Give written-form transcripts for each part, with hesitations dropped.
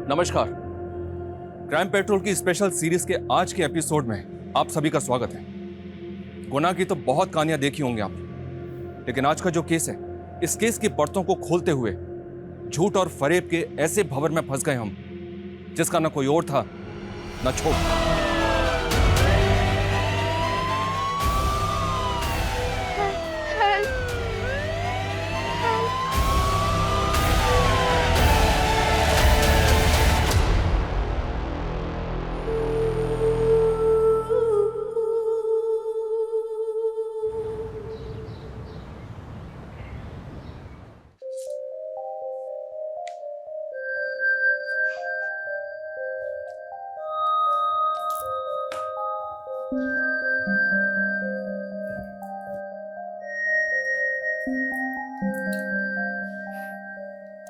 नमस्कार। Crime petrol की special series के आज के एपिसोड में आप सभी का स्वागत है। गुनाह की तो बहुत कहानियां देखी होंगी आप, लेकिन आज का जो केस है, इस केस की परतों को खोलते हुए झूठ और फरेब के ऐसे भंवर में फंस गए हम जिसका न कोई और था न छोड़।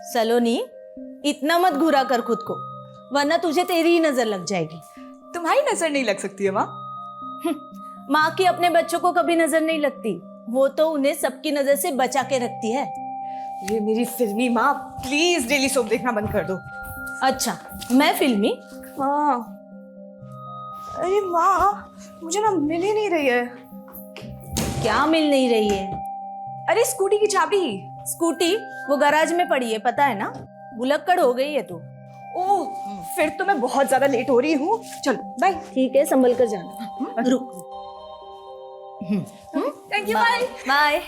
सलोनी, इतना मत घुरा कर खुद को, वरना तुझे तेरी ही नजर लग जाएगी। तुम्हारी नजर नहीं लग सकती है माँ। माँ की अपने बच्चों को कभी नजर नहीं लगती, वो तो उन्हें सबकी नजर से बचा के रखती है। ये मेरी फिल्मी माँ, प्लीज डेली सोप देखना बंद कर दो। अच्छा, मैं फिल्मी? हाँ। अरे माँ, मुझे ना मिल ही नहीं रही है। क्या मिल नहीं रही है? अरे स्कूटी की चाबी। स्कूटी वो गैराज में पड़ी है, पता है ना। भुलक्कड़ हो गई है तू। ओह, फिर तो मैं बहुत ज्यादा लेट हो रही हूँ। चलो बाय। ठीक है, संभल कर जाना। रुक। Thank you, bye bye.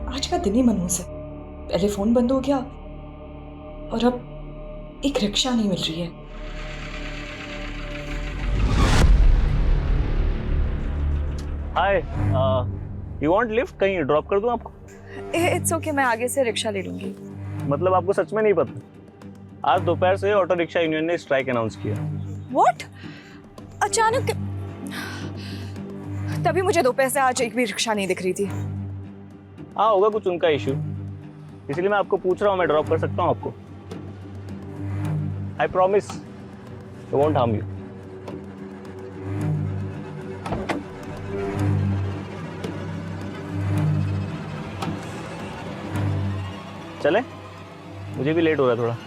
आज का दिन ही मनहूस है। पहले फोन बंद हो गया और अब एक रिक्शा नहीं मिल रही है। हाय, यू वांट लिफ्ट? कहीं ड्रॉप कर दूं आपको? इट्स ओके, मैं आगे से रिक्शा ले लूंगी। मतलब आपको सच में नहीं पता? आज दोपहर से ऑटो रिक्शा यूनियन ने स्ट्राइक अनाउंस किया। व्हाट? अचानक? तभी मुझे दोपहर से आज एक भी रिक्शा नहीं दिख रही थी। हाँ, होगा कुछ उनका इशू, इसलिए मैं आपको पूछ रहा हूँ। मैं ड्रॉप कर सकता हूँ आपको? I promise I won't harm you. चले? मुझे भी लेट हो रहा है थोड़ा।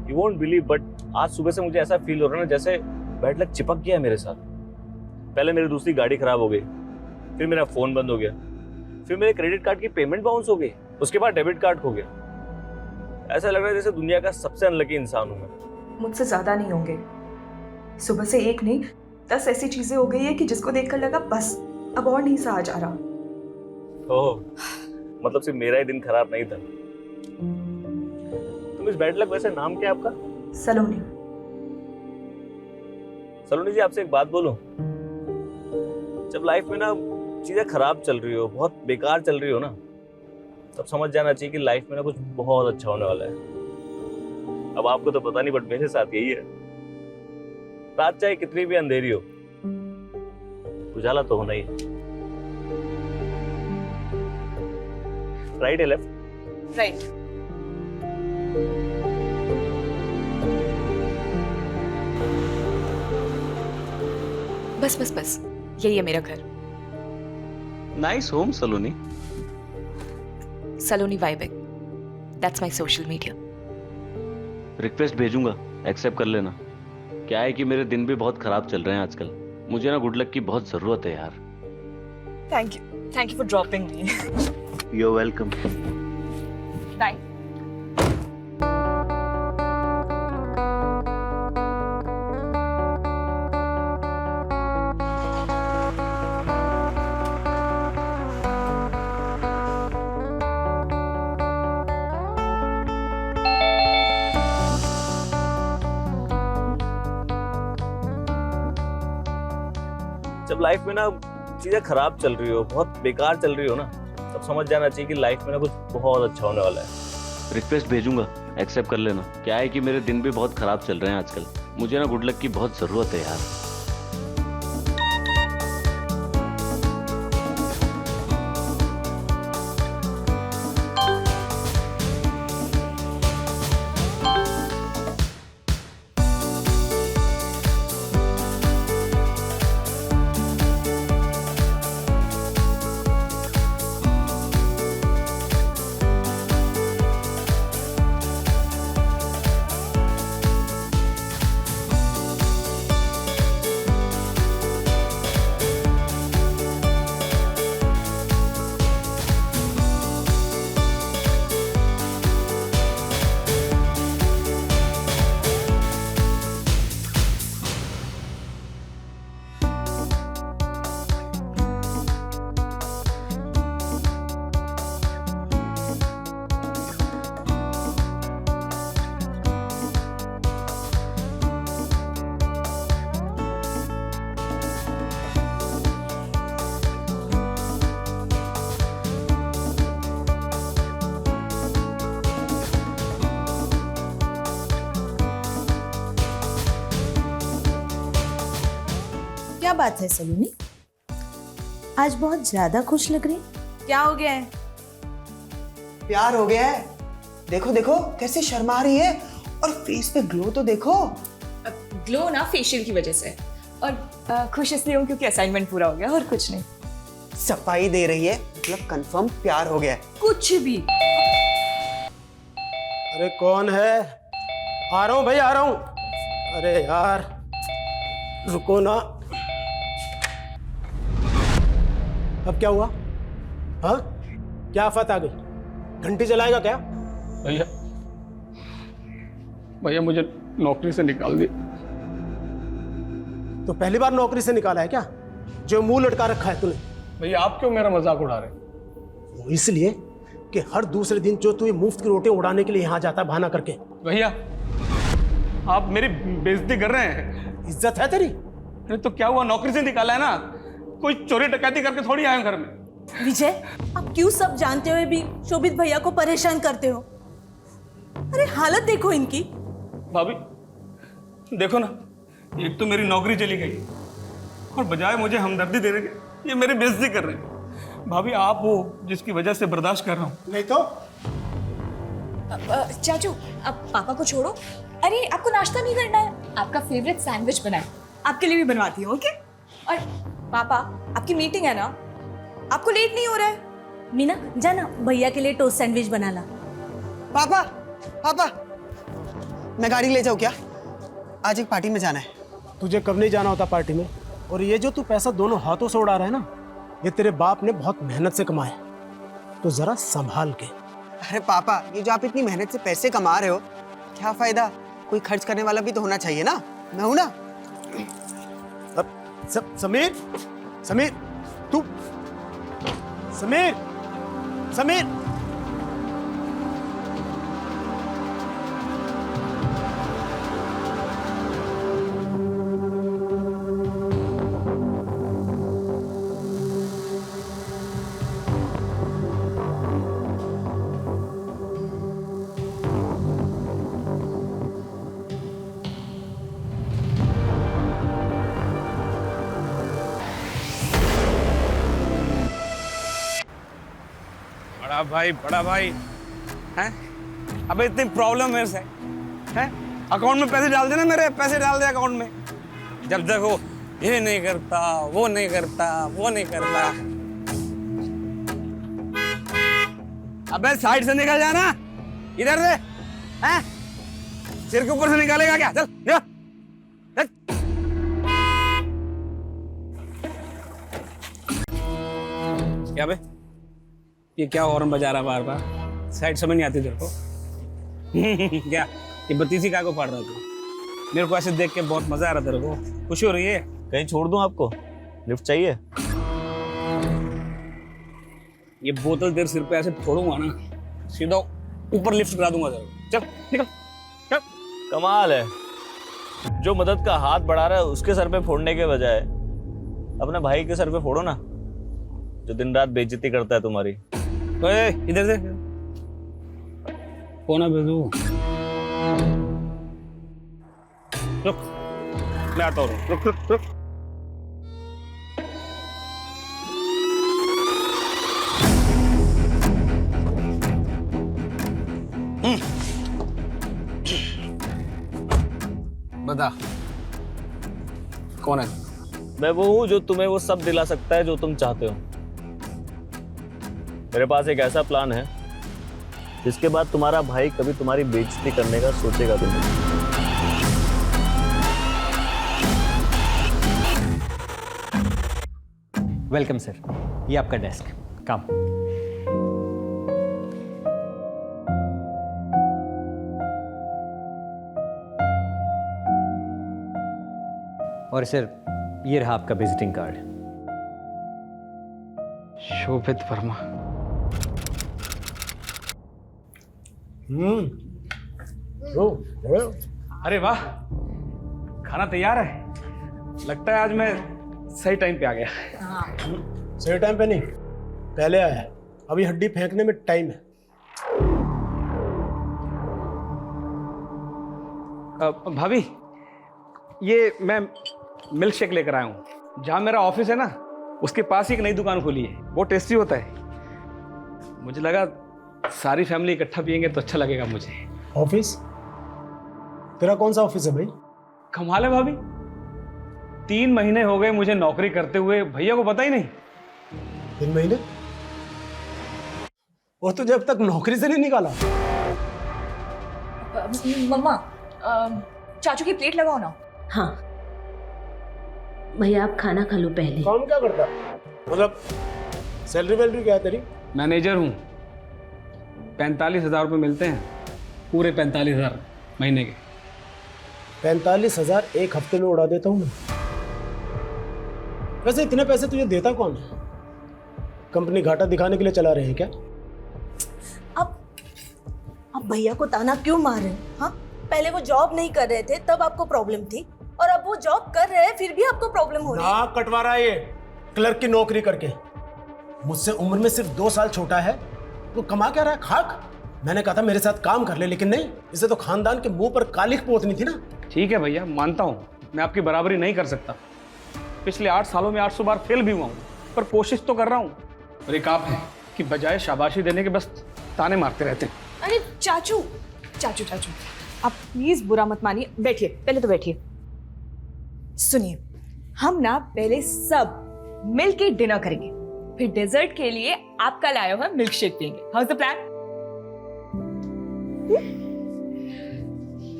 You won't believe, but आज सुबह से मुझे ऐसा फील हो रहा है ना जैसे बैड लक चिपक गया है मेरे साथ। पहले मेरी दूसरी गाड़ी खराब हो गई, फिर मेरा फोन बंद हो गया, फिर मेरे क्रेडिट कार्ड की पेमेंट बाउंस हो गई, उसके बाद डेबिट कार्ड खो गया। ऐसा लग रहा है जैसे दुनिया का सबसे अनलकी इंसान हूं मैं। मुझसे ज्यादा नहीं होंगे। सुबह से एक नहीं 10 ऐसी चीजें हो गई है कि जिसको देखकर लगा बस अब और नहीं सहा जा रहा। ओह, मतलब सिर्फ मेरा ही दिन खराब नहीं था। तुम इस बैड लक, वैसे नाम क्या है आपका? सलोनी। सलोनी जी, आपसे एक बात बोलूं? जब लाइफ में ना चीजें खराब चल रही हो, बहुत बेकार चल रही हो ना, तब समझ जाना चाहिए कि लाइफ में ना कुछ बहुत अच्छा होने वाला है। अब आपको तो पता नहीं, बट मेरे साथ यही है। रात चाहे कितनी भी अंधेरी हो, उजाला तो होना ही है। राइट है लेफ्ट? राइट। बस बस बस, यही है मेरा घर। Nice home Saloni. सलोनी वाइबेक, that's my social media. Request भेजूंगा, एक्सेप्ट कर लेना। क्या है कि मेरे दिन भी बहुत खराब चल रहे हैं आजकल। मुझे ना गुड लक की बहुत जरूरत है यार। Thank you for dropping me. You are welcome. Bye. जब लाइफ में ना चीजें खराब चल रही हो, बहुत बेकार चल रही हो ना, तब समझ जाना चाहिए कि लाइफ में ना कुछ बहुत अच्छा होने वाला है। रिक्वेस्ट भेजूंगा, एक्सेप्ट कर लेना। क्या है कि मेरे दिन भी बहुत खराब चल रहे हैं आजकल। मुझे ना गुड लक की बहुत जरूरत है यार। क्या बात है सलोनी, आज बहुत ज्यादा खुश लग रही। क्या हो गया है? प्यार हो गया है। देखो देखो कैसे शर्मा रही है, और फेस पे ग्लो तो देखो। ग्लो ना फेशियल की वजह से, और खुश इसलिए हूँ क्योंकि असाइनमेंट पूरा हो गया, और कुछ नहीं। सफाई दे रही है, मतलब कंफर्म प्यार हो गया है। कुछ भी। अरे कौन है? आ रहा हूँ भाई, आ रहा हूँ। अरे यार रुको ना। अब क्या हुआ? हाँ, क्या आफत आ गई? घंटी चलाएगा क्या? भैया भैया मुझे नौकरी से निकाल दिया। तो पहली बार नौकरी से निकाला है क्या, जो मुंह लटका रखा है तूने? भैया आप क्यों मेरा मजाक उड़ा रहे हैं? वो इसलिए कि हर दूसरे दिन जो तू ये मुफ्त की रोटियां उड़ाने के लिए यहाँ जाता है बहाना करके। भैया आप मेरी बेइज्जती कर रहे हैं। इज्जत है तेरी? अरे तो क्या हुआ, नौकरी से निकाला है ना, कोई चोरी डकैती करके थोड़ी आए घर में। विजय, आप क्यों सब जानते हुए भी शोभित भैया को परेशान करते हो? अरे हालत देखो इनकी। भाभी देखो ना, एक तो मेरी नौकरी चली गई और बजाय मुझे हमदर्दी देने के ये मेरी बेइज्जती कर रहे हैं। भाभी आप हो जिसकी वजह से बर्दाश्त कर रहा हूँ। नहीं तो चाचू अब पापा को छोड़ो। अरे आपको नाश्ता नहीं करना है? आपका फेवरेट सैंडविच बनाए, आपके लिए भी बनवाती हूँ। ओके? और पापा आपकी मीटिंग है ना, आपको लेट नहीं हो रहा है? मीना जाना भैया के लिए टोस्ट सैंडविच बना ला। पापा पापा, मैं गाड़ी ले जाऊँ क्या? आज एक पार्टी में जाना है। तुझे कब नहीं जाना होता पार्टी में? और ये जो तू पैसा दोनों हाथों से उड़ा रहा है ना, ये तेरे बाप ने बहुत मेहनत से कमाया, तो जरा संभाल के। अरे पापा, ये जो आप इतनी मेहनत से पैसे कमा रहे हो, क्या फायदा? कोई खर्च करने वाला भी तो होना चाहिए ना। मैं हूं ना। अब समीर, समीर तू, समीर, समीर। बड़ा भाई हैं? अबे इतनी प्रॉब्लम मेरे से हैं? अकाउंट में पैसे डाल देना, मेरे पैसे डाल दे अकाउंट में। जब देखो ये नहीं करता, वो नहीं करता, वो नहीं करता। अबे साइड से निकल जाना, इधर से हैं? सिर के ऊपर से निकालेगा क्या? चल निकल, चल। क्या बे, ये क्या हॉर्न बजा रहा बार बार? साइड समझ नहीं आती तेरे को? क्या ये बत्तीसी काय को फाड़ रहा तू? मेरे को ऐसे देख के बहुत मजा आ रहा तेरे को? खुशी हो रही है? कहीं छोड़ दूं आपको? लिफ्ट चाहिए? ये बोतल तेरे सिर पे ऐसे फोड़ूंगा ना, सीधा ऊपर लिफ्ट करा दूंगा तेरे को। चल निकल, चल। कमाल है, जो मदद का हाथ बढ़ा रहा है उसके सर पे फोड़ने के बजाय अपने भाई के सर पे फोड़ो ना, जो दिन रात बेइज्जती करता है तुम्हारी। ओए इधर से फोन भेजू। रुक मैं आता हूँ, रुक रुक रुक। बता कौन है? मैं वो हूँ जो तुम्हें वो सब दिला सकता है जो तुम चाहते हो। मेरे पास एक ऐसा प्लान है जिसके बाद तुम्हारा भाई कभी तुम्हारी बेइज्जती करने का सोचेगा भी नहीं। वेलकम सर, ये आपका डेस्क। कम। और सर ये रहा आपका विजिटिंग कार्ड। शोभित वर्मा। अरे वाह, खाना तैयार है। लगता है आज मैं सही टाइम पे आ गया। सही टाइम पे नहीं, पहले आया है। अभी हड्डी फेंकने में टाइम है। भाभी, ये मैं मिल्क शेक लेकर आया हूँ। जहाँ मेरा ऑफिस है ना, उसके पास ही एक नई दुकान खुली है। बहुत टेस्टी होता है। मुझे लगा सारी फैमिली इकट्ठा पियेंगे तो अच्छा लगेगा मुझे। ऑफिस? तेरा कौन सा ऑफिस है भाई? कमाल है भाभी, 3 महीने हो गए मुझे नौकरी करते हुए, भैया को पता ही नहीं। 3 महीने? और तुझे अब तक नौकरी से नहीं निकाला? मम्मा, चाचू की प्लेट लगाओ ना। हाँ भैया, आप खाना खा लो पहले। काम क्या करता? मतलब सैलरी वैलरी क्या है तेरी? मैनेजर हूँ। 45,000 रुपये मिलते हैं, पूरे 45,000 महीने के। 45,000 एक हफ्ते में उड़ा देता हूँ मैं। वैसे इतने पैसे तुझे देता कौन है? कंपनी घाटा दिखाने के लिए चला रहे हैं क्या? अब भैया को ताना क्यों मार रहे हो? हाँ, पहले वो जॉब नहीं कर रहे थे तब आपको प्रॉब्लम थी, और अब वो जॉब कर रहे हैं फिर भी आपको प्रॉब्लम हो रही है। नाक कटवा रहा है ये क्लर्क की नौकरी करके। मुझसे उम्र में सिर्फ 2 साल छोटा है, वो कमा क्या रहा है? खाक। मैंने कहा था मेरे साथ काम कर ले, लेकिन नहीं, इसे तो खानदान के मुंह पर कालिख पोतनी थी ना। ठीक है भैया, मानता हूँ मैं आपकी बराबरी नहीं कर सकता। पिछले 8 सालों में 800 बार फेल भी हुआ हूँ, पर कोशिश तो कर रहा हूँ। और एक आप है कि बजाय शाबाशी देने के बस ताने मारते रहते हैं। अरे चाचू चाचू चाचू, आप प्लीज बुरा मत मानिए। बैठिए, पहले तो बैठिए। सुनिए, हम ना पहले सब मिल के डिनर करेंगे, फिर डेजर्ट के लिए आपका लाया हुआ मिल्क शेक पियेंगे। How is the plan?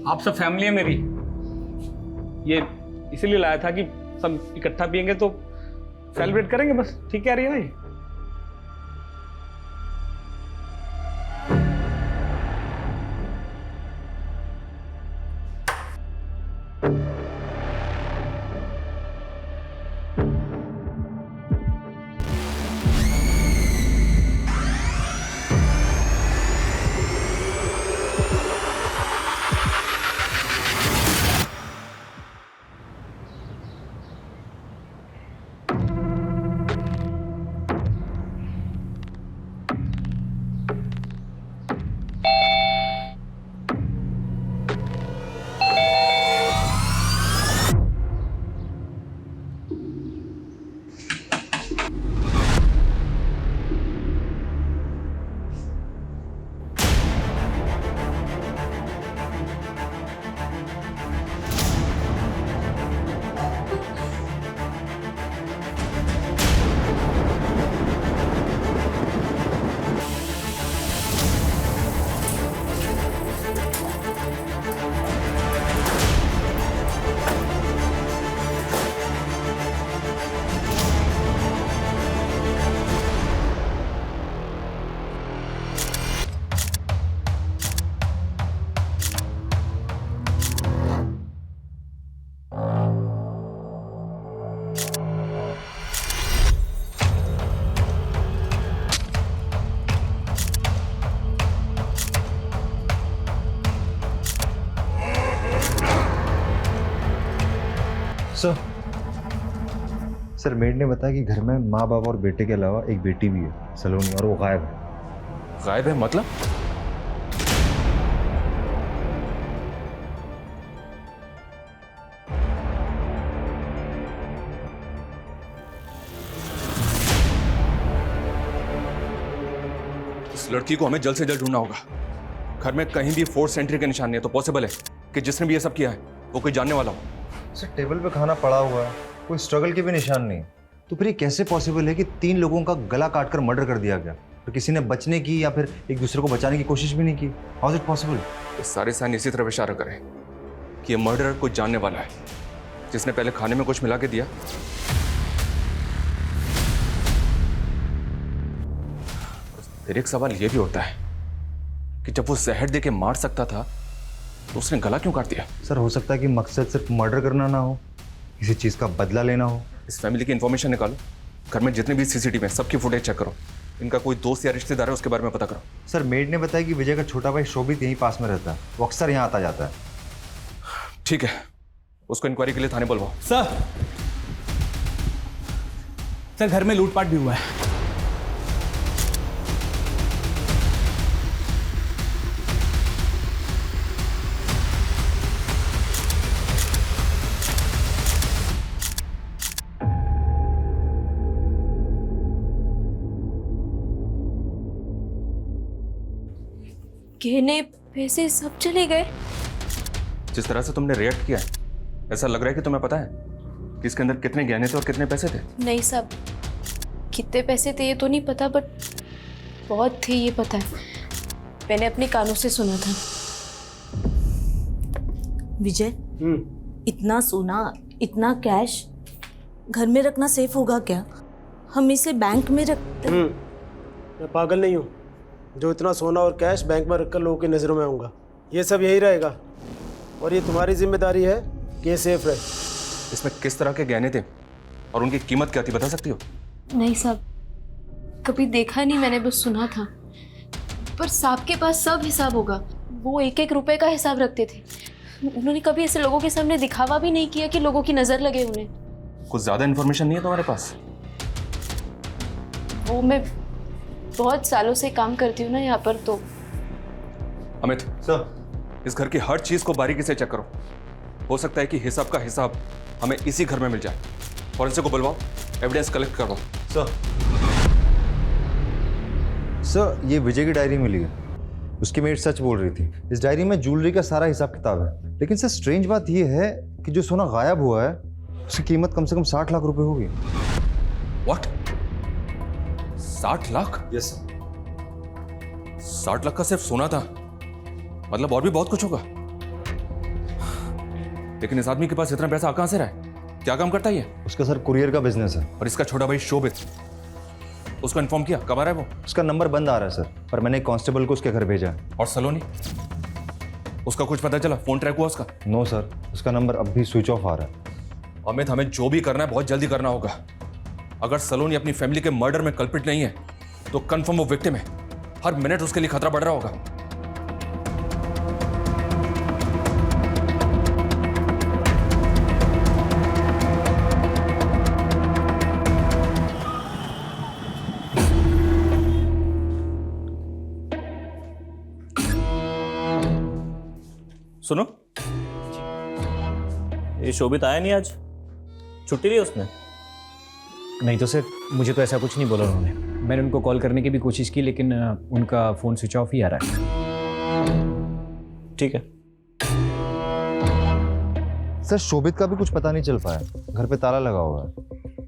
आप सब फैमिली है मेरी, ये इसीलिए लाया था कि सब इकट्ठा पियेंगे तो सेलिब्रेट करेंगे बस। ठीक कह रही है ना ये? सर मेड ने बताया कि घर में माँ बाप और बेटे के अलावा एक बेटी भी है, सलोनी, और वो गायब है। गायब है मतलब? इस लड़की को हमें जल्द से जल्द ढूंढना होगा। घर में कहीं भी फोर्स एंट्री के निशान नहीं है, तो पॉसिबल है कि जिसने भी ये सब किया है वो कोई जानने वाला हो। सर टेबल पे खाना पड़ा हुआ है, कोई स्ट्रगल के भी निशान नहीं, तो फिर ये कैसे पॉसिबल है कि 3 लोगों का गला काटकर मर्डर कर दिया गया, तो किसी ने बचने की या फिर एक दूसरे को बचाने की कोशिश भी नहीं की? How is it possible? ये सारे साइन इसी तरफ इशारा करें कि ये मर्डरर कोई जानने वाला है, जिसने पहले खाने में कुछ मिला के दिया। फिर एक सवाल ये भी होता है कि जब वो जहर दे के मार सकता था तो उसने गला क्यों काट दिया? सर हो सकता है कि मकसद सिर्फ मर्डर करना ना हो, किसी चीज़ का बदला लेना हो। इस फैमिली की इन्फॉर्मेशन निकालो, घर में जितने भी सीसीटीवी हैं सबकी फुटेज चेक करो, इनका कोई दोस्त या रिश्तेदार है उसके बारे में पता करो। सर मेड ने बताया कि विजय का छोटा भाई शोभित यहीं पास में रहता है, वो अक्सर यहाँ आता जाता है। ठीक है, उसको इंक्वायरी के लिए थाने बुलवाओ। सर घर में लूटपाट भी हुआ है। गहने पैसे सब चले गए। जिस तरह से तुमने रिएक्ट किया है, ऐसा लग रहा है कि तुम्हें पता है कि इसके अंदर कितने गहने थे और कितने पैसे थे। नहीं साहब, कितने पैसे थे ये तो नहीं पता, बट बहुत थे ये पता है, मैंने अपने कानों से सुना था। विजय, इतना सोना, इतना कैश घर में रखना सेफ होगा क्या? हम इसे बैंक में रखते। मैं पागल नहीं हूँ जो इतना सोना और कैश बैंक में रखकर लोगों की नज़रों में आऊँगा। ये सब यही रहेगा और ये तुम्हारी जिम्मेदारी है कि ये सेफ रहे। इसमें किस तरह के गहने थे और उनकी कीमत क्या थी, बता सकती हो? नहीं साहब, कभी देखा नहीं, मैंने बस सुना था। पर साहब के पास सब हिसाब होगा, वो 1-1 रुपए का हिसाब रखते थे। उन्होंने कभी ऐसे लोगों के सामने दिखावा भी नहीं किया कि लोगों की नज़र लगे उन्हें। कुछ ज्यादा इन्फॉर्मेशन नहीं है तुम्हारे पास? वो मैं बहुत सालों से काम करती हूँ ना यहाँ पर, तो। अमित सर, इस घर की हर चीज को बारीकी से चेक करो, हो सकता है कि हिसाब का हिसाब हमें इसी घर में मिल जाए। फॉरेंसिक को बुलवाओ, एविडेंस कलेक्ट करवाओ। सर ये विजय की डायरी मिली है, उसकी मेड सच बोल रही थी। इस डायरी में ज्वेलरी का सारा हिसाब किताब है, लेकिन सर स्ट्रेंज बात यह है कि जो सोना गायब हुआ है उसकी कीमत कम से कम 60 लाख रुपए होगी। What? 60 lakh? Yes sir. 60 lakh का सिर्फ सोना था, मतलब और भी बहुत कुछ होगा। लेकिन इस आदमी के पास इतना पैसा कहां से रहा है? क्या काम करता है ये? उसका सर कुरियर का बिजनेस है। और इसका छोटा भाई शोभित, उसको इन्फॉर्म किया? कब आ रहा है वो? उसका नंबर बंद आ रहा है सर, पर मैंने एक कांस्टेबल को उसके घर भेजा है। और सलोनी, उसका कुछ पता चला? फोन ट्रैक हुआ उसका? नो सर, उसका नंबर अब भी स्विच ऑफ आ रहा है। अमित, हमें जो भी करना है बहुत जल्दी करना होगा। अगर सलोनी अपनी फैमिली के मर्डर में कल्प्रिट नहीं है तो कंफर्म वो विक्टिम है। हर मिनट उसके लिए खतरा बढ़ रहा होगा। सुनो, ये शोभित आया नहीं आज? छुट्टी ली उसने? नहीं तो सर, मुझे तो ऐसा कुछ नहीं बोला उन्होंने। मैंने उनको कॉल करने की भी कोशिश की, लेकिन उनका फ़ोन स्विच ऑफ ही आ रहा है। ठीक है। सर शोभित का भी कुछ पता नहीं चल पाया, घर पे ताला लगा हुआ है।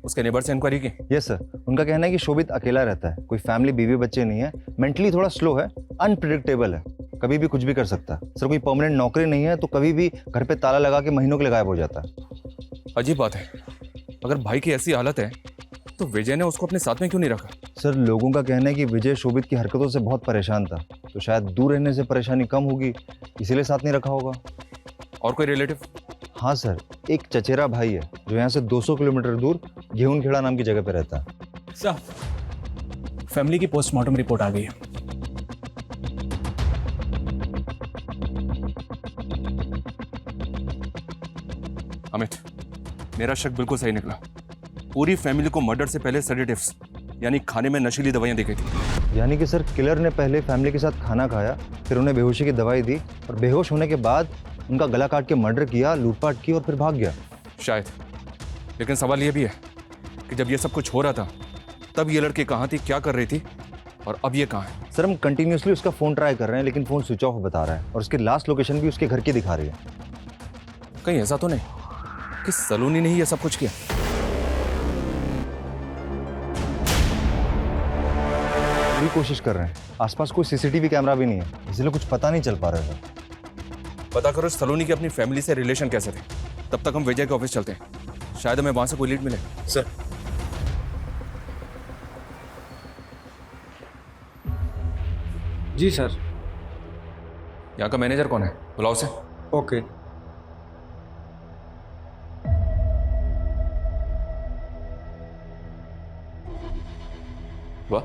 उसके नेबर से इंक्वायरी की? यस सर, उनका कहना है कि शोभित अकेला रहता है, कोई फैमिली बीवी बच्चे नहीं है, मेंटली थोड़ा स्लो है, अनप्रिडिक्टेबल है, कभी भी कुछ भी कर सकता है। सर कोई परमानेंट नौकरी नहीं है, तो कभी भी घर पे ताला लगा के महीनों के लिए गायब हो जाता है। अजीब बात है, अगर भाई की ऐसी हालत है तो विजय ने उसको अपने साथ में क्यों नहीं रखा? सर लोगों का कहना है कि विजय शोभित की हरकतों से बहुत परेशान था, तो शायद दूर रहने से परेशानी कम होगी, इसीलिए साथ नहीं रखा होगा। और कोई रिलेटिव? हाँ सर, एक चचेरा भाई है जो यहाँ से 200 किलोमीटर दूर गेहूंखेड़ा नाम की जगह पे रहता है। सर, फैमिली की पोस्टमार्टम रिपोर्ट आ गई है। अमित, मेरा शक बिल्कुल सही निकला। पूरी फैमिली को मर्डर से पहले सेडेटिव्स यानी खाने में नशीली दवाइयां दी गई थी। यानी कि सर किलर ने पहले फैमिली के साथ खाना खाया, फिर उन्हें बेहोशी की दवाई दी और बेहोश होने के बाद उनका गला काट के मर्डर किया, लूटपाट की और फिर भाग गया। शायद, लेकिन सवाल ये भी है कि जब ये सब कुछ हो रहा था तब ये लड़की कहाँ थी, क्या कर रही थी, और अब ये कहाँ है? सर हम कंटिन्यूसली उसका फ़ोन ट्राई कर रहे हैं लेकिन फ़ोन स्विच ऑफ बता रहा है और उसकी लास्ट लोकेशन भी उसके घर की दिखा रही है। कहीं ऐसा तो नहीं कि सलोनी ने ही ये सब कुछ किया? पूरी कोशिश कर रहे हैं, आसपास कोई सीसीटीवी कैमरा भी नहीं है, इसलिए कुछ पता नहीं चल पा रहा है। पता करो सलोनी के अपनी फैमिली से रिलेशन कैसे थे। तब तक हम विजय के ऑफिस चलते हैं, शायद हमें वहां से कोई लीड मिले। सर जी सर। यहाँ का मैनेजर कौन है, बुलाओ से। ओके। वाह,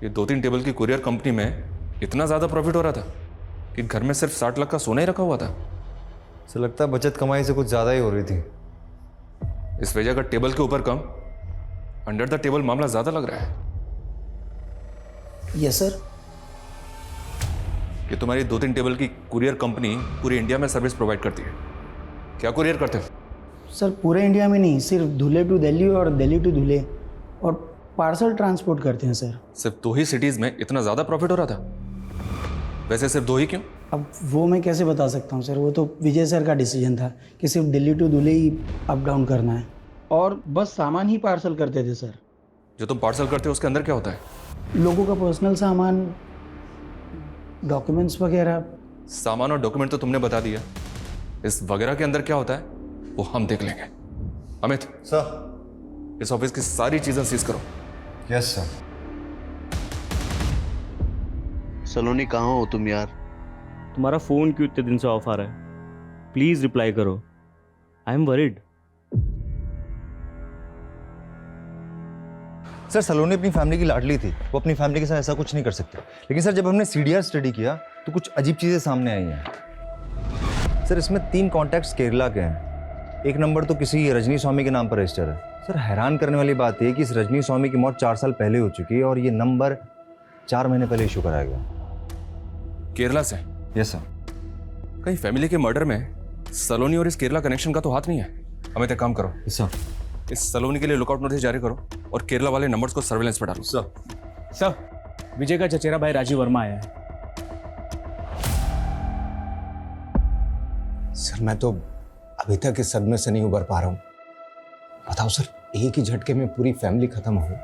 ये 2-3 टेबल की कुरियर कंपनी में इतना ज़्यादा प्रॉफिट हो रहा था कि घर में सिर्फ 60 लाख का सोना ही रखा हुआ था। सर लगता है बचत कमाई से कुछ ज़्यादा ही हो रही थी। इस वजह का टेबल के ऊपर कम, अंडर द टेबल मामला ज़्यादा लग रहा है। Yes sir. ये तुम्हारी 2-3 टेबल की कुरियर कंपनी पूरी इंडिया में सर्विस प्रोवाइड करती है। क्या कुरियर करते हो? सर पूरे इंडिया में नहीं, सिर्फ धुले टू दिल्ली और दिल्ली टू धुले, और पार्सल ट्रांसपोर्ट करते हैं सर। सिर्फ 2 ही सिटीज़ में इतना ज़्यादा प्रॉफिट हो रहा था? वैसे सिर्फ 2 ही क्यों? अब वो मैं कैसे बता सकता हूँ सर, वो तो विजय सर का डिसीजन था कि सिर्फ दिल्ली टू धुले ही अप डाउन करना है, और बस सामान ही पार्सल करते थे सर। जो तुम पार्सल करते हो उसके अंदर क्या होता है? लोगों का पर्सनल सामान, डॉक्यूमेंट्स वगैरह। सामान और डॉक्यूमेंट तो तुमने बता दिया, इस वगैरह के अंदर क्या होता है वो हम देख लेंगे। अमित सर इस ऑफिस की सारी चीजें सीज करो। Yes sir. सलोनी कहाँ हो तुम यार? तुम्हारा फ़ोन क्यों इतने दिन से ऑफ आ रहा है? प्लीज़ रिप्लाई करो, आई एम वरीड। सर सलोनी अपनी फैमिली की लाडली थी, वो अपनी फैमिली के साथ ऐसा कुछ नहीं कर सकते। लेकिन सर जब हमने सीडीआर स्टडी किया तो कुछ अजीब चीज़ें सामने आई हैं। सर इसमें 3 कॉन्टैक्ट्स केरला के हैं, एक नंबर तो किसी रजनी स्वामी के नाम पर रजिस्टर है। सर हैरान करने वाली बात यह कि इस रजनी स्वामी की मौत 4 साल पहले हो चुकी है और ये नंबर 4 महीने पहले इशू कराया गया। केरला से? Yes sir. कहीं फैमिली के मर्डर में सलोनी और इस केरला कनेक्शन का तो हाथ नहीं है? अमित एक काम करो, यस सर। इस सलोनी के लिए लुकआउट नोटिस जारी करो और केरला वाले नंबर्स को सर्वेलेंस पर डालो। सर विजय का चचेरा भाई राजीव वर्मा आया है। सर मैं तो अभी तक इस सदमे से नहीं उबर पा रहा हूँ। बताओ सर, एक ही झटके में पूरी फैमिली खत्म हो गई।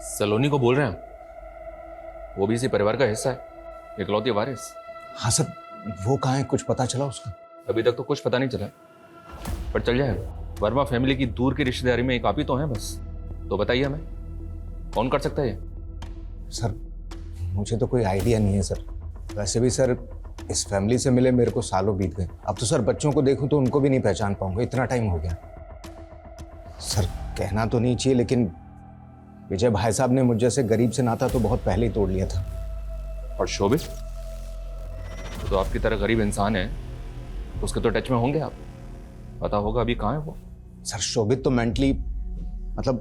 सलोनी को बोल रहे हैं, वो भी इसी परिवार का हिस्सा है, इकलौती वारिस। हाँ सर, वो कहाँ है, कुछ पता चला उसका? अभी तक तो कुछ पता नहीं चला, पर चल जाएगा। वर्मा फैमिली की दूर की रिश्तेदारी में एक आप ही तो हैं बस। तो बताइए हमें कौन कर सकता है ये? सर मुझे तो कोई आइडिया नहीं है सर। वैसे भी सर इस फैमिली से मिले मेरे को सालों बीत गए। अब तो सर बच्चों को देखूं तो उनको भी नहीं पहचान पाऊंगा, इतना टाइम हो गया। सर कहना तो नहीं चाहिए लेकिन विजय भाई साहब ने मुझ जैसे गरीब से नाता तो बहुत पहले ही तोड़ लिया था। और शोभित तो आपकी तरह गरीब इंसान है, उसके तो टच में होंगे आप, पता होगा अभी कहाँ है वो। सर शोभित तो मेंटली मतलब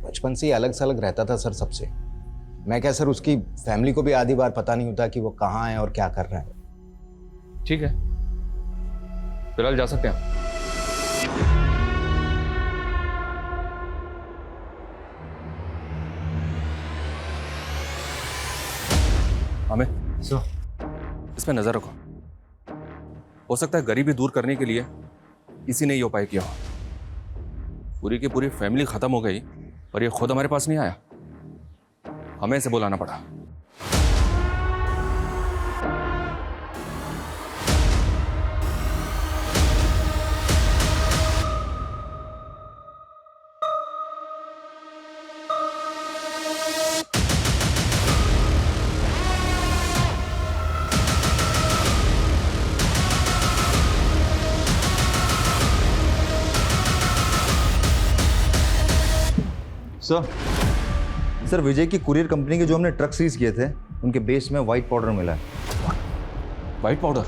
बचपन से ही अलग सलग रहता था सर सबसे। मैं क्या सर, उसकी फैमिली को भी आधी बार पता नहीं होता कि वो कहाँ है और क्या कर रहा है। ठीक है, फिलहाल जा सकते हैं। हमें इसमें नजर रखो, हो सकता है गरीबी दूर करने के लिए इसी ने ये उपाय किया हो। पूरी की पूरी फैमिली खत्म हो गई और ये खुद हमारे पास नहीं आया, हमें इसे बुलाना पड़ा। सर विजय की कुरियर कंपनी के जो हमने ट्रक सीज किए थे उनके बेस में वाइट पाउडर मिला है। White powder?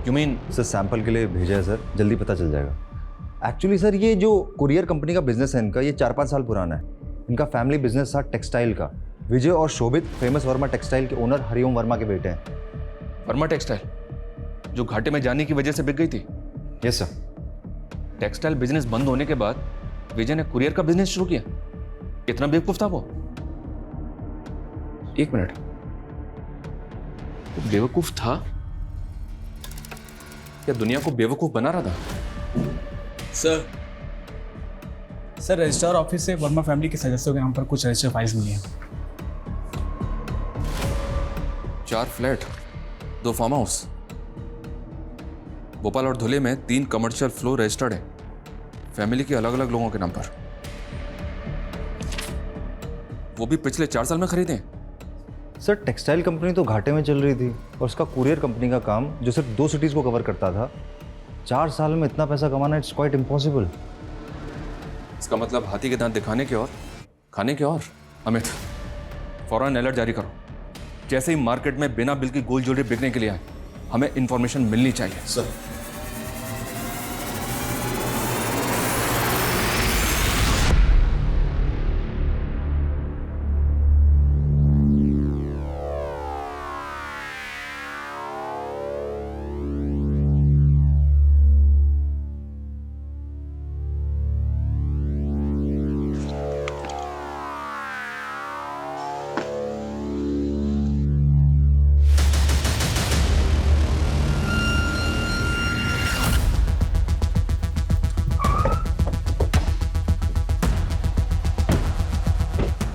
You mean? Sir sample के लिए भेजा है सर, जल्दी पता चल जाएगा। एक्चुअली सर ये जो कुरियर कंपनी का बिजनेस है इनका, ये 4-5 साल पुराना है। इनका फैमिली बिजनेस था टेक्सटाइल का, विजय और शोभित फेमस वर्मा टेक्सटाइल के ओनर हरिओम वर्मा के बेटे हैं। वर्मा टेक्सटाइल जो घाटे में जाने की वजह से बिक गई थी। Yes sir. टेक्सटाइल बिजनेस बंद होने के बाद विजय ने कुरियर का बिजनेस शुरू किया। इतना बेवकूफ था वो? एक मिनट, वो बेवकूफ था या दुनिया को बेवकूफ बना रहा था? सर रजिस्ट्रार ऑफिस से वर्मा फैमिली के सदस्यों के नाम पर कुछ रजिस्टर फाइल्स मिली हैं। 4 फ्लैट, 2 फार्म हाउस, भोपाल और धुले में 3 कमर्शियल फ्लोर रजिस्टर्ड है फैमिली के अलग अलग लोगों के नाम पर। वो भी पिछले 4 साल में खरीदे हैं। सर टेक्सटाइल कंपनी तो घाटे में चल रही थी और उसका कुरियर कंपनी का काम जो सिर्फ 2 सिटीज़ को कवर करता था, 4 साल में इतना पैसा कमाना इट्स क्वाइट इम्पॉसिबल। इसका मतलब हाथी के दांत दिखाने के और खाने के और। अमित, फौरन अलर्ट जारी करो। जैसे ही मार्केट में बिना बिल की गोल्ड ज्वेलरी बिकने के लिए आए, हमें इंफॉर्मेशन मिलनी चाहिए। सर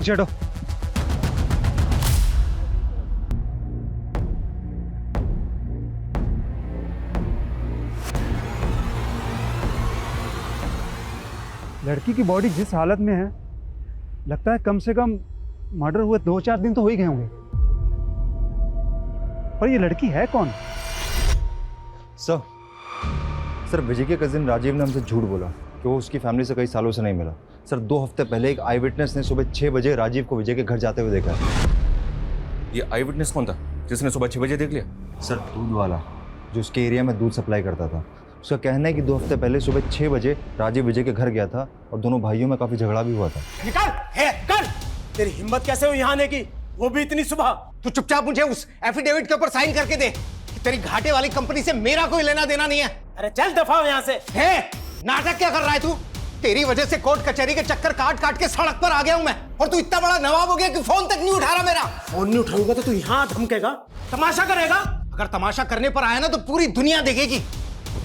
चलो लड़की की बॉडी जिस हालत में है, लगता है कम से कम मर्डर हुए 2-4 दिन तो हो ही गए होंगे। पर ये लड़की है कौन? सर विजय के कजिन राजीव ने हमसे झूठ बोला कि वो उसकी फैमिली से कई सालों से नहीं मिला। सर 2 हफ्ते पहले एक आई विटनेस ने सुबह 6 बजे राजीव को विजय के घर जाते हुए देखा है। ये आई विटनेस कौन था जिसने सुबह 6 बजे देख लिया? सर दूध वाला जो उसके एरिया में दूध सप्लाई करता था। उसका कहना है कि 2 हफ्ते पहले सुबह 6 बजे राजीव विजय के घर गया था और दोनों भाइयों में काफी झगड़ा भी हुआ था। निकल! तेरी हिम्मत कैसे हुई यहाँ आने की, वो भी इतनी सुबह? तू चुपचाप मुझे उस एफिडेविट के ऊपर साइन करके दे कि तेरी घाटे वाली कंपनी से मेरा कोई लेना देना नहीं है। अरे चल दफा हो यहाँ से। है नाटक क्या कर रहा है तू? तेरी वजह से कोर्ट कचहरी के चक्कर काट काट के सड़क पर आ गया हूं मैं, और तू इतना बड़ा नवाब हो गया कि फोन तक नहीं उठा रहा मेरा। फोन नहीं उठाऊंगा तो तू यहाँ धमकेगा, तमाशा करेगा? अगर तमाशा करने पर आया ना तो पूरी दुनिया देखेगी।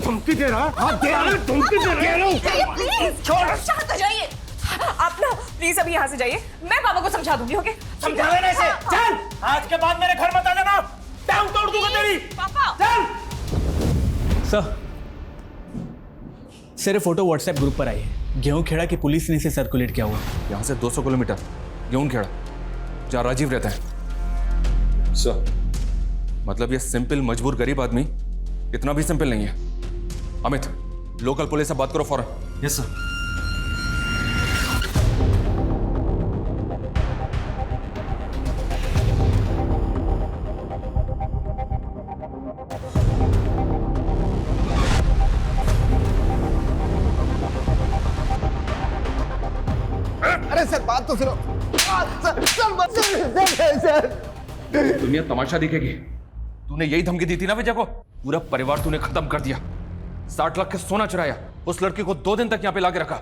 धमकी दे रहा? हाँ दे रहा, धमकी दे रहा हूं। प्लीज छोड़, शांत हो जाइए। आप ना प्लीज अभी यहाँ से जाइए, मैं पापा को समझा दूंगी। ओके समझा लेने से चल, आज के बाद मेरे घर मत आ जाना, टांग तोड़ दूंगा तेरी। पापा चल। सर फोटो व्हाट्सएप ग्रुप पर आई है। गेहूं खेड़ा की पुलिस ने इसे सर्कुलेट किया हुआ। यहाँ से 200 किलोमीटर गेहूं खेड़ा, जहाँ राजीव रहता है। सर मतलब ये सिंपल मजबूर गरीब आदमी इतना भी सिंपल नहीं है। अमित, लोकल पुलिस से बात करो फौरन। Yes sir. अरे सर बात तो सुनो। सर दुनिया तमाशा देखेगी। तूने यही धमकी दी थी ना विजय को? पूरा परिवार तूने खत्म कर दिया। 60 लाख के सोना चुराया, उस लड़की को 2 दिन तक यहाँ पे लाके रखा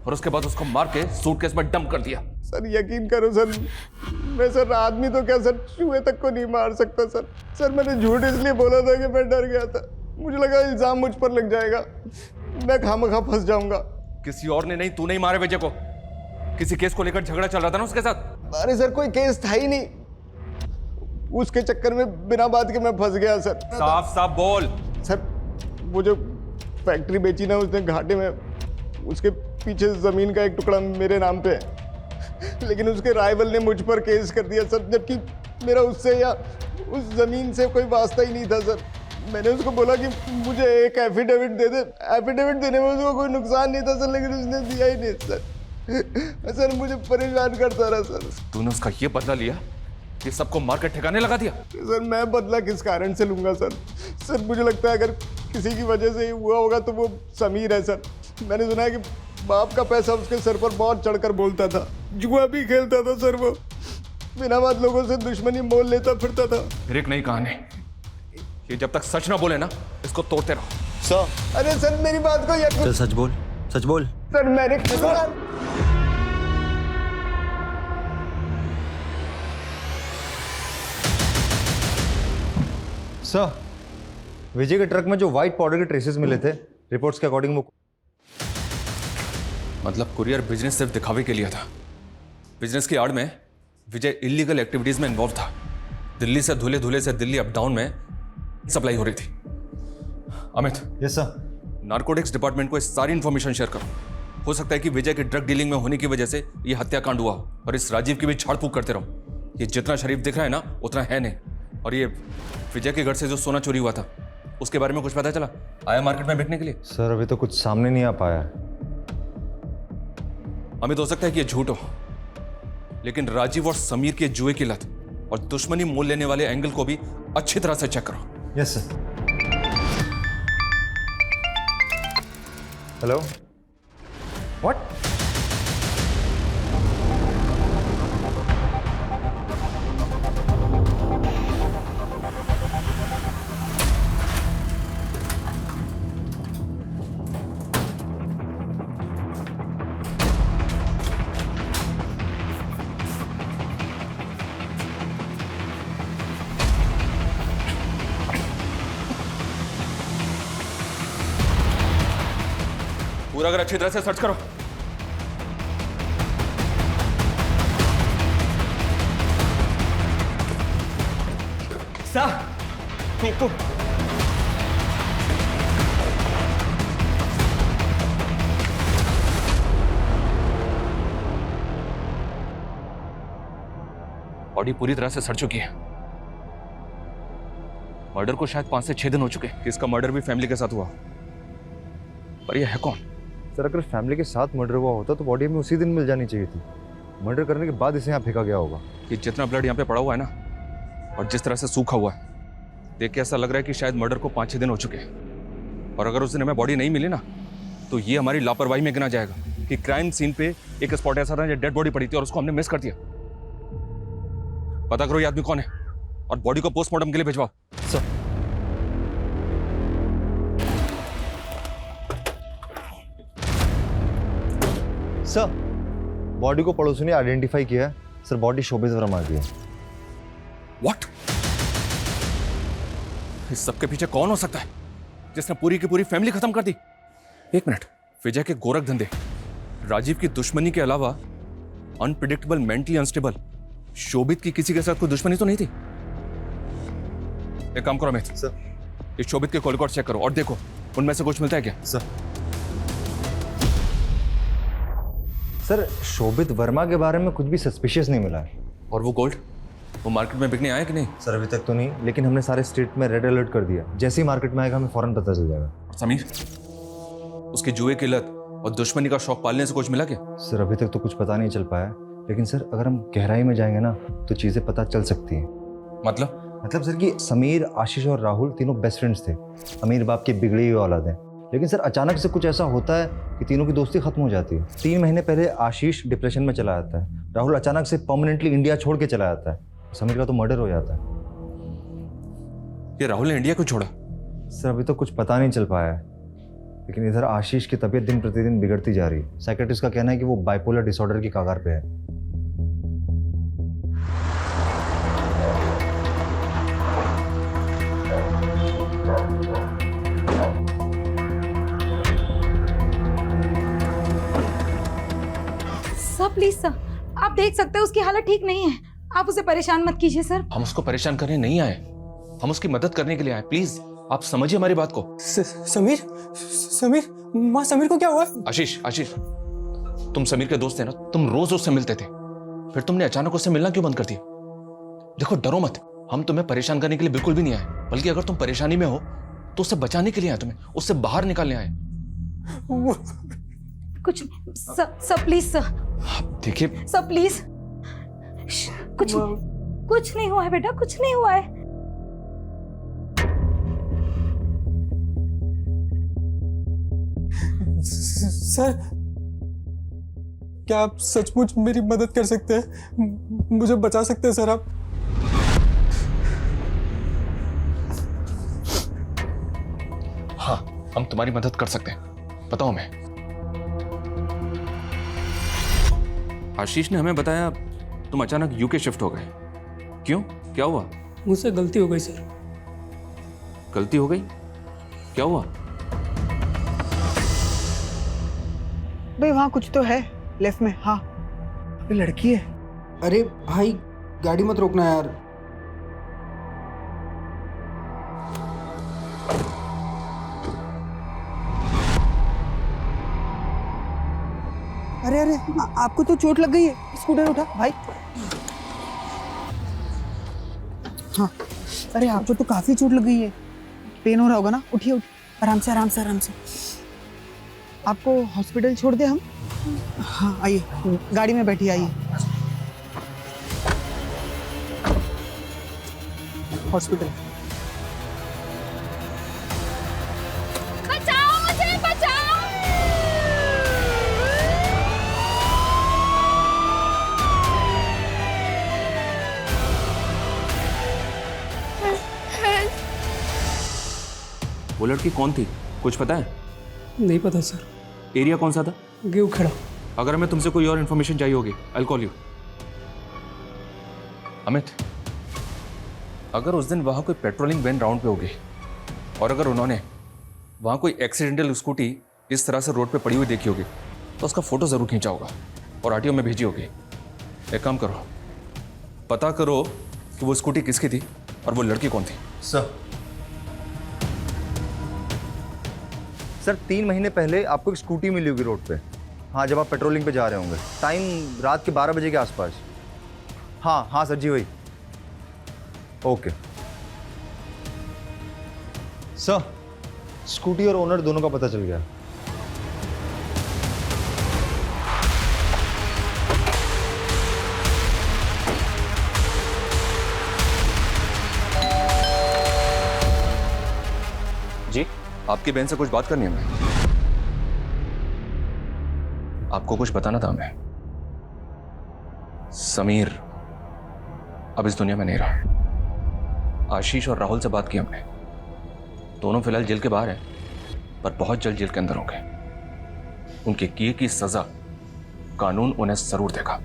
और उसके बाद उसको मार के सूटकेस में डंप कर दिया। सर यकीन करो सर, मैं सर आदमी तो क्या सर चूहे तक को नहीं मार सकता सर। सर मैंने झूठ इसलिए बोला था कि मैं डर गया था, मुझे लगा इल्जाम मुझ पर लग जाएगा, मैं खामखा फंस जाऊंगा। किसी और ने नहीं, तूने ही मारे विजय को। किसी केस को लेकर झगड़ा चल रहा था ना उसके साथ? अरे सर कोई केस था ही नहीं, उसके चक्कर में बिना बात के मैं फंस गया सर। साफ साफ बोल। सर वो जो फैक्ट्री बेची ना उसने घाटे में, उसके पीछे जमीन का एक टुकड़ा मेरे नाम पे है, लेकिन उसके राइवल ने मुझ पर केस कर दिया सर, जबकि मेरा उससे या उस जमीन से कोई वास्ता ही नहीं था सर। मैंने उसको बोला कि मुझे एक एफिडेविट दे दे, एफिडेविट देने में उसको कोई नुकसान नहीं था सर, लेकिन उसने दिया ही नहीं सर। सर मुझे परेशान करता रहा सर। तूने उसका ये बदला लिया, ये सबको मार कर ठिकाने लगा दिया? सर मैं बदला किस कारण से लूंगा सर? सर मुझे लगता है अगर किसी की वजह से ही हुआ होगा तो वो समीर है सर। मैंने सुना है कि बाप का पैसा उसके सर पर बहुत चढ़कर बोलता था, जुआ भी खेलता था सर वो। बिना बात लोगों से दुश्मनी मोल लेता फिरता था। फिर एक नई कहानी, ये जब तक सच ना बोले ना, इसको तोड़ते रहो। सर, अरे सर मेरी बात को यकीन। चल सच बोल, सच बोल। सर मैंने सर, विजय के ट्रक में जो व्हाइट पाउडर के ट्रेसेस मिले थे, रिपोर्ट्स के अकॉर्डिंग वो मतलब कुरियर बिजनेस सिर्फ दिखावे के लिए था। बिजनेस की आड़ में विजय इलीगल एक्टिविटीज में इन्वॉल्व था। दिल्ली से धुले धुले से दिल्ली अप डाउन में सप्लाई हो रही थी। Amit, yes sir, narcotics department को इस सारी इंफॉर्मेशन शेयर करो। हो सकता है कि विजय के ड्रग डीलिंग में होने की वजह से ये हत्याकांड हुआ हो, और इस राजीव की भी झाड़ फूक करते रहो। ये जितना शरीफ दिख रहा है ना, उतना है नहीं। और ये विजय के घर से जो सोना चोरी हुआ था, उसके बारे में कुछ पता चला? आया मार्केट में बिकने के लिए? सर अभी तो कुछ सामने नहीं आ पाया। अमित, हो सकता है कि ये झूठ हो, लेकिन राजीव और समीर के जुए की लत और दुश्मनी मोल लेने वाले एंगल को भी अच्छी तरह से चेक करो। Yes sir. Hello, what? पूरा अगर अच्छी तरह से सर्च करो। बॉडी पूरी तरह से सड़ चुकी है। मर्डर को शायद 5 से 6 दिन हो चुके। इसका मर्डर भी फैमिली के साथ हुआ, पर यह है कौन? सर अगर फैमिली के साथ मर्डर हुआ होता तो बॉडी हमें उसी दिन मिल जानी चाहिए थी। मर्डर करने के बाद इसे यहाँ फेंका गया होगा। कि जितना ब्लड यहाँ पे पड़ा हुआ है ना, और जिस तरह से सूखा हुआ है, देख के ऐसा लग रहा है कि शायद मर्डर को 5-6 दिन हो चुके हैं। और अगर उस दिन हमें बॉडी नहीं मिली ना, तो ये हमारी लापरवाही में गिना जाएगा कि क्राइम सीन पे एक स्पॉट ऐसा था जहाँ डेड बॉडी पड़ी थी और उसको हमने मिस कर दिया। पता करो ये आदमी कौन है और बॉडी को पोस्टमार्टम के लिए भिजवाओ। सर सर, बॉडी को पड़ोसी ने आइडेंटिफाई किया है। सर बॉडी शोभित वर्मा की है। व्हाट? इस सबके पीछे कौन हो सकता है जिसने पूरी की पूरी फैमिली खत्म कर दी? एक मिनट, विजय के गोरख धंधे, राजीव की दुश्मनी के अलावा अनप्रिडिक्टेबल, मेंटली अनस्टेबल शोभित की किसी के साथ कोई दुश्मनी तो नहीं थी? एक काम करो अमित, सर इस शोभित के कॉल रिकॉर्ड चेक करो और देखो उनमें से कुछ मिलता है क्या? सर शोभित वर्मा के बारे में कुछ भी सस्पिशियस नहीं मिला है। और वो गोल्ड, वो मार्केट में बिकने आया कि नहीं? सर अभी तक तो नहीं, लेकिन हमने सारे स्टेट में रेड अलर्ट कर दिया। जैसे ही मार्केट में आएगा हमें फौरन पता चल जाएगा। और समीर, उसके जुए की लत और दुश्मनी का शौक पालने से कुछ मिला क्या? सर अभी तक तो कुछ पता नहीं चल पाया, लेकिन सर अगर हम गहराई में जाएंगे ना तो चीजें पता चल सकती हैं। मतलब सर कि समीर, आशीष और राहुल तीनों बेस्ट फ्रेंड्स थे। अमीर बाप की बिगड़ी हुई औलाद हैं। लेकिन सर अचानक से कुछ ऐसा होता है कि तीनों की दोस्ती खत्म हो जाती है। 3 महीने पहले आशीष डिप्रेशन में चला जाता है, राहुल अचानक से परमानेंटली इंडिया छोड़ के चला जाता है, समीर का तो मर्डर हो जाता है। ये राहुल ने इंडिया क्यों छोड़ा? सर अभी तो कुछ पता नहीं चल पाया है, लेकिन इधर आशीष की तबीयत दिन प्रतिदिन बिगड़ती जा रही है। साइकेट्रिस्ट का कहना है कि वो बाइपोलर डिसऑर्डर की कगार पे है। सर प्लीज सर, आप देख सकते हैं उसकी हालत ठीक नहीं है। आप उसे परेशान मत कीजिए सर। हम उसको परेशान करने नहीं आए, हम उसकी मदद करने के लिए आए। प्लीज आप समझिए हमारी बात को। समीर, माँ समीर को क्या हुआ? आशीष, तुम समीर के दोस्त थे ना, तुम रोज उससे मिलते थे, फिर तुमने अचानक उससे मिलना क्यों बंद कर दिया? देखो डरो मत, हम तुम्हें परेशान करने के लिए बिल्कुल भी नहीं आए, बल्कि अगर तुम परेशानी में हो तो उसे बचाने के लिए आए, तुम्हें उससे बाहर निकालने आए। कुछ सर प्लीज सर। देखिए सर प्लीज, कुछ नहीं हुआ है बेटा, कुछ नहीं हुआ है। क्या आप सचमुच मेरी मदद कर सकते हैं? मुझे बचा सकते हैं सर आप? हाँ, हम तुम्हारी मदद कर सकते हैं, बताओ हमें। आशीष ने हमें बताया तुम अचानक यूके शिफ्ट हो गए। क्यों, क्या हुआ? मुझसे गलती हो गई सर। गलती हो गई? क्या हुआ? भाई वहाँ कुछ तो है लेफ्ट में। हाँ, ये लड़की है। अरे भाई गाड़ी मत रोकना यार। अरे अरे आपको तो चोट लग गई है, स्कूटर उठा भाई। हाँ, अरे आपको तो काफी चोट लग गई है, पेन हो रहा होगा ना। उठिए उठिए, आराम से आराम से आराम से। आपको हॉस्पिटल छोड़ दे हम? हाँ आइए, गाड़ी में बैठिए, आइए हॉस्पिटल। बचाओ मुझे, बचाओ। वो लड़की कौन थी, कुछ पता है? नहीं पता सर। एरिया कौन सा था? गेहूं खड़ा। अगर हमें तुमसे कोई और इन्फॉर्मेशन चाहिए होगी, आई कॉल यू। अमित, अगर उस दिन वहां कोई पेट्रोलिंग वैन राउंड पे होगी और अगर उन्होंने वहां कोई एक्सीडेंटल स्कूटी इस तरह से रोड पे पड़ी हुई देखी होगी तो उसका फोटो जरूर खींचा होगा और आरटीओ में भेजी होगी। एक काम करो, पता करो कि वो स्कूटी किसकी थी और वो लड़की कौन थी। सर 3 महीने पहले आपको एक स्कूटी मिली होगी रोड पे। हाँ, जब आप पेट्रोलिंग पे जा रहे होंगे, टाइम रात के 12 बजे के आसपास। हाँ हाँ सर जी, वही। ओके सर, स्कूटी और ओनर दोनों का पता चल गया। जी, आपकी बहन से कुछ बात करनी है हमें। आपको कुछ बताना था हमें। समीर अब इस दुनिया में नहीं रहा। आशीष और राहुल से बात की हमने, दोनों फिलहाल जेल के बाहर हैं, पर बहुत जल्द जेल के अंदर होंगे। उनके किए की सजा कानून उन्हें जरूर देगा।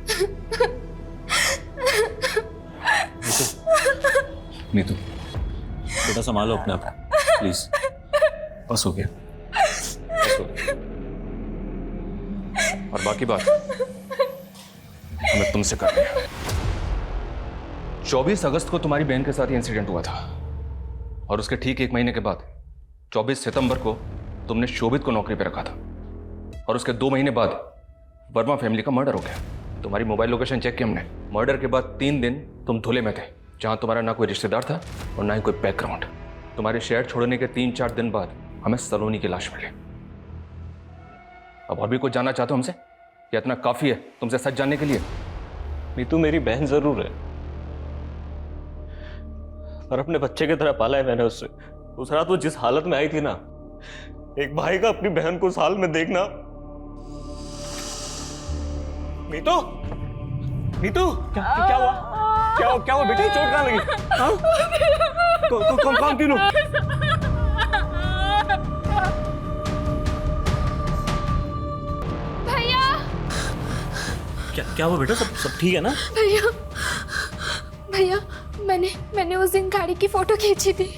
नीतू, बेटा संभालो अपने आप को प्लीज। बस हो गया, बस हो गया। और बाकी बात हमें तुमसे करनी है। 24 अगस्त को तुम्हारी बहन के साथ ही इंसिडेंट हुआ था और उसके ठीक 1 महीने के बाद 24 सितंबर को तुमने शोभित को नौकरी पर रखा था और उसके 2 महीने बाद वर्मा फैमिली का मर्डर हो गया। तुम्हारी मोबाइल लोकेशन चेक की हमने। मर्डर के बाद 3 दिन तुम धुले में थे, जहां तुम्हारा ना कोई रिश्तेदार था और ना ही कोई बैकग्राउंड। तुम्हारे शहर छोड़ने के 3-4 दिन बाद हमें सलोनी की लाश मिली। अब और भी कुछ जानना चाहते हो हमसे या इतना काफी है तुमसे सच जानने के लिए? नीतू मेरी बहन जरूर है और अपने बच्चे की तरह पाला है मैंने उससे। उस रात वो जिस हालत में आई थी ना, एक भाई का अपनी बहन को उस हाल में देखना। नीतू, नीतू क्या हुआ? क्या हुआ बेटे? चोट कहाँ लगी? कौन तीनों? भैया, क्या हुआ बेटा? सब ठीक है ना? भैया, भैया, मैंने उस दिन गाड़ी की फोटो खींची थी,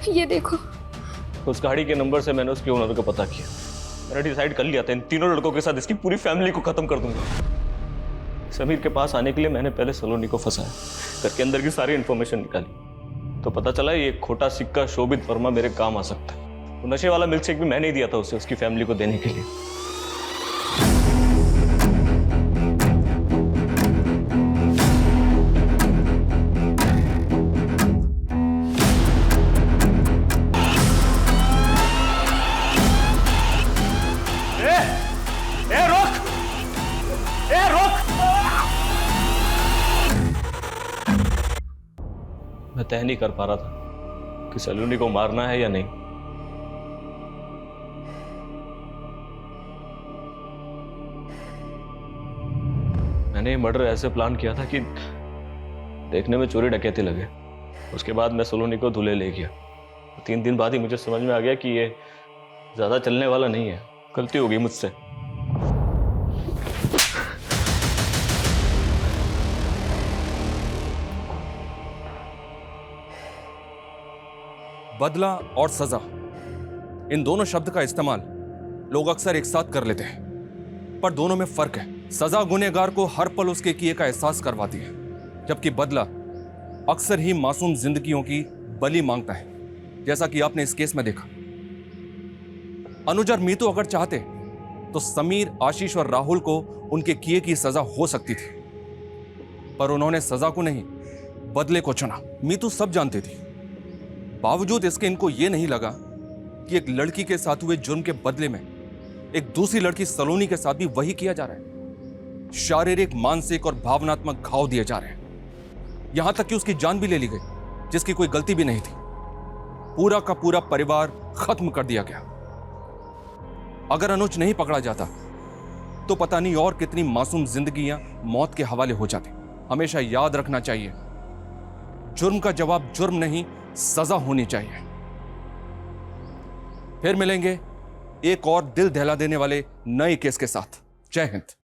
ये देखो। उस गाड़ी के नंबर से मैंने उसके ओनर को पता किया। मैंने डिसाइड कर लिया था इन तीनों लड़कों के साथ इसकी पूरी फैमिली को खत्म कर दूंगा। समीर के पास आने के लिए मैंने पहले सलोनी को फंसाया, घर के अंदर की सारी इंफॉर्मेशन निकाली, तो पता चला ये खोटा सिक्का शोभित वर्मा मेरे काम आ सकता है। वो नशे वाला मिल्कशेक भी मैंने ही दिया था उसे, उसकी फैमिली को देने के लिए। मैं तय नहीं कर पा रहा था कि सलोनी को मारना है या नहीं। मैंने ये मर्डर ऐसे प्लान किया था कि देखने में चोरी डकैती लगे। उसके बाद मैं सलोनी को धुले ले गया। 3 दिन बाद ही मुझे समझ में आ गया कि ये ज़्यादा चलने वाला नहीं है। गलती हो गई मुझसे। बदला और सजा, इन दोनों शब्द का इस्तेमाल लोग अक्सर एक साथ कर लेते हैं, पर दोनों में फर्क है। सजा गुनहगार को हर पल उसके किए का एहसास करवाती है, जबकि बदला अक्सर ही मासूम जिंदगियों की बलि मांगता है, जैसा कि आपने इस केस में देखा। अनुज और मीतू अगर चाहते तो समीर, आशीष और राहुल को उनके किए की सजा हो सकती थी, पर उन्होंने सजा को नहीं, बदले को चुना। मीतू सब जानती थी, बावजूद इसके इनको यह नहीं लगा कि एक लड़की के साथ हुए जुर्म के बदले में एक दूसरी लड़की सलोनी के साथ भी वही किया जा रहा है। शारीरिक, मानसिक और भावनात्मक घाव दिए जा रहे हैं, यहां तक कि उसकी जान भी ले ली गई, जिसकी कोई गलती भी नहीं थी। पूरा का पूरा परिवार खत्म कर दिया गया। अगर अनुज नहीं पकड़ा जाता तो पता नहीं और कितनी मासूम जिंदगियां मौत के हवाले हो जाती। हमेशा याद रखना चाहिए, जुर्म का जवाब जुर्म नहीं, सजा होनी चाहिए। फिर मिलेंगे एक और दिल दहला देने वाले नए केस के साथ। जय हिंद।